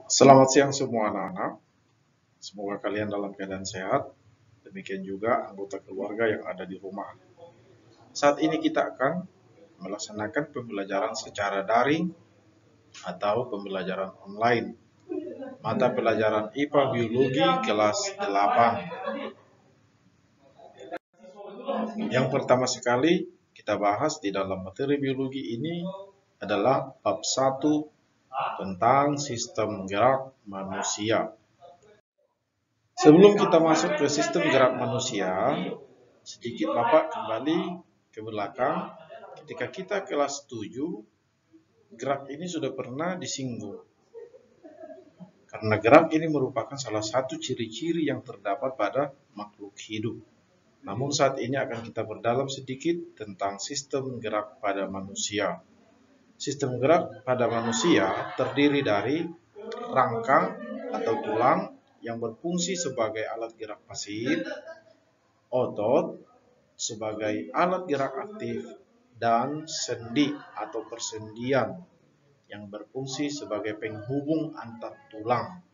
Selamat siang semua anak-anak. Semoga kalian dalam keadaan sehat. Demikian juga anggota keluarga yang ada di rumah. Saat ini kita akan melaksanakan pembelajaran secara daring atau pembelajaran online. Mata pelajaran IPA Biologi kelas 8. Yang pertama sekali kita bahas di dalam materi biologi ini adalah bab 1 tentang sistem gerak manusia. Sebelum kita masuk ke sistem gerak manusia, sedikit Bapak kembali ke belakang. Ketika kita kelas 7, gerak ini sudah pernah disinggung. Karena gerak ini merupakan salah satu ciri-ciri yang terdapat pada makhluk hidup. Namun saat ini akan kita berdalam sedikit tentang sistem gerak pada manusia. Sistem gerak pada manusia terdiri dari rangka atau tulang yang berfungsi sebagai alat gerak pasif, otot sebagai alat gerak aktif, dan sendi atau persendian yang berfungsi sebagai penghubung antar tulang.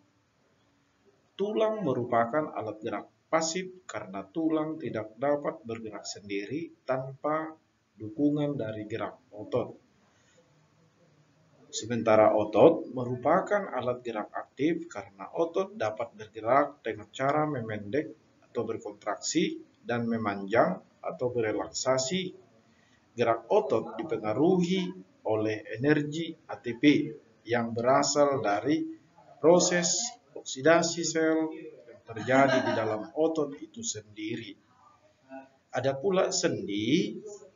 Tulang merupakan alat gerak pasif karena tulang tidak dapat bergerak sendiri tanpa dukungan dari gerak otot. Sementara otot merupakan alat gerak aktif karena otot dapat bergerak dengan cara memendek atau berkontraksi dan memanjang atau berelaksasi. Gerak otot dipengaruhi oleh energi ATP yang berasal dari proses oksidasi sel yang terjadi di dalam otot itu sendiri. Ada pula sendi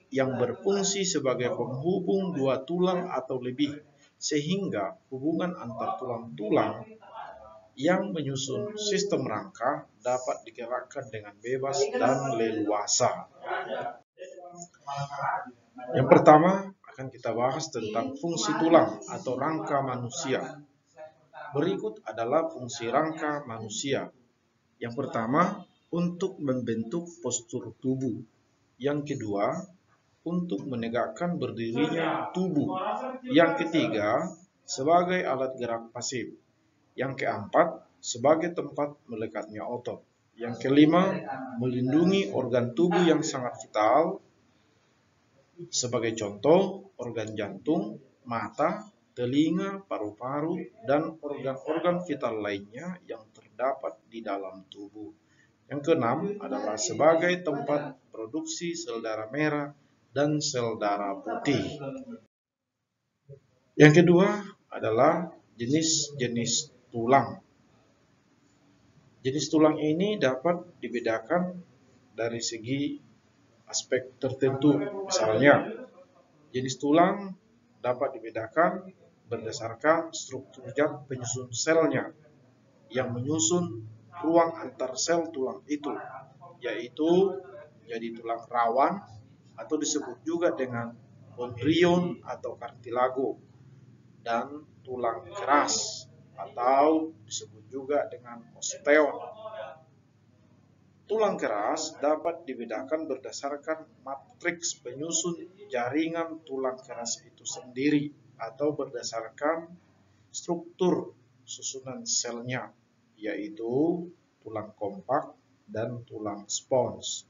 yang berfungsi sebagai penghubung dua tulang atau lebih, sehingga hubungan antar tulang-tulang yang menyusun sistem rangka dapat digerakkan dengan bebas dan leluasa. Yang pertama akan kita bahas tentang fungsi tulang atau rangka manusia. Berikut adalah fungsi rangka manusia. Yang pertama, untuk membentuk postur tubuh. Yang kedua, untuk menegakkan berdirinya tubuh. Yang ketiga, sebagai alat gerak pasif. Yang keempat, sebagai tempat melekatnya otot. Yang kelima, melindungi organ tubuh yang sangat vital. Sebagai contoh, organ jantung, mata, telinga, paru-paru, dan organ-organ vital lainnya yang terdapat di dalam tubuh. Yang keenam adalah sebagai tempat produksi sel darah merah dan sel darah putih. Yang kedua adalah jenis-jenis tulang. Jenis tulang ini dapat dibedakan dari segi aspek tertentu. Misalnya, jenis tulang dapat dibedakan berdasarkan struktur zat penyusun selnya yang menyusun ruang antar sel tulang itu, yaitu jadi tulang rawan atau disebut juga dengan chondrion atau cartilago, dan tulang keras atau disebut juga dengan osteon. Tulang keras dapat dibedakan berdasarkan matriks penyusun jaringan tulang keras itu sendiri atau berdasarkan struktur susunan selnya, yaitu tulang kompak dan tulang spons.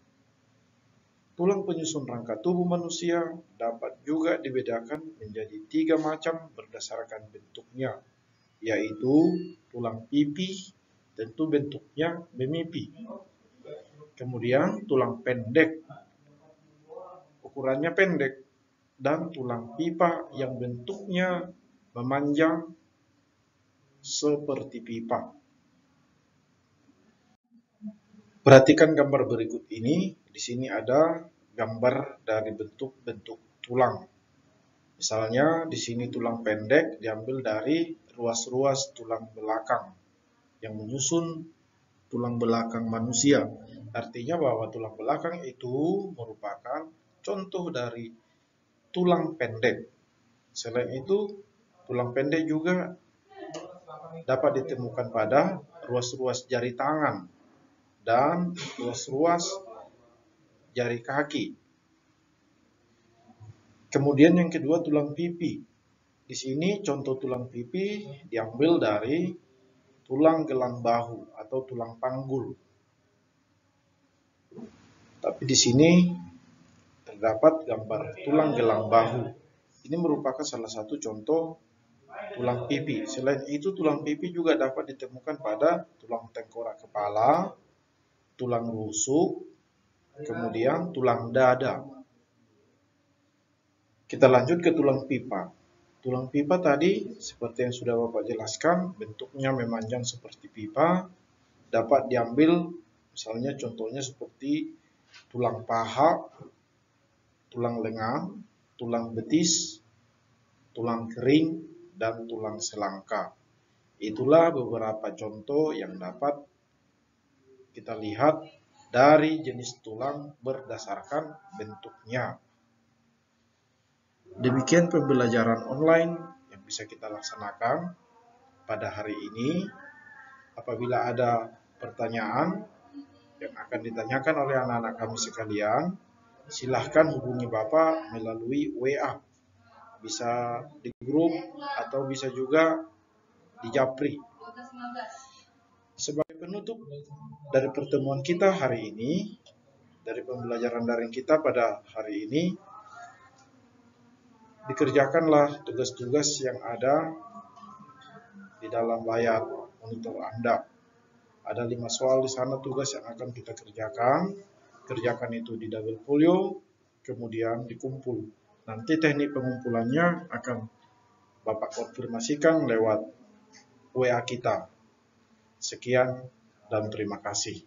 Tulang penyusun rangka tubuh manusia dapat juga dibedakan menjadi 3 macam berdasarkan bentuknya, yaitu tulang pipi, tentu bentuknya memipi. Kemudian tulang pendek, ukurannya pendek, dan tulang pipa yang bentuknya memanjang seperti pipa. Perhatikan gambar berikut ini. Di sini ada gambar dari bentuk-bentuk tulang. Misalnya di sini tulang pendek diambil dari ruas-ruas tulang belakang yang menyusun tulang belakang manusia. Artinya bahwa tulang belakang itu merupakan contoh dari tulang pendek. Selain itu, tulang pendek juga dapat ditemukan pada ruas-ruas jari tangan dan ruas-ruas jari kaki. Kemudian yang kedua tulang pipi. Di sini contoh tulang pipi diambil dari tulang gelang bahu atau tulang panggul. Tapi di sini terdapat gambar tulang gelang bahu. Ini merupakan salah satu contoh tulang pipi. Selain itu, tulang pipi juga dapat ditemukan pada tulang tengkorak kepala, tulang rusuk, kemudian tulang dada. Kita lanjut ke tulang pipa. Tulang pipa tadi, seperti yang sudah Bapak jelaskan, bentuknya memanjang seperti pipa, dapat diambil, misalnya contohnya seperti tulang paha, tulang lengan, tulang betis, tulang kering, dan tulang selangka. Itulah beberapa contoh yang dapat kita lihat dari jenis tulang berdasarkan bentuknya. Demikian pembelajaran online yang bisa kita laksanakan pada hari ini. Apabila ada pertanyaan yang akan ditanyakan oleh anak-anak kami sekalian, silahkan hubungi Bapak melalui WA. Bisa di grup atau bisa juga di Japri. Sebagai penutup dari pertemuan kita hari ini, dari pembelajaran daring kita pada hari ini, dikerjakanlah tugas-tugas yang ada di dalam layar monitor Anda. Ada 5 soal di sana tugas yang akan kita kerjakan. Kerjakan itu di double folio, kemudian dikumpul. Nanti teknik pengumpulannya akan Bapak konfirmasikan lewat WA kita. Sekian dan terima kasih.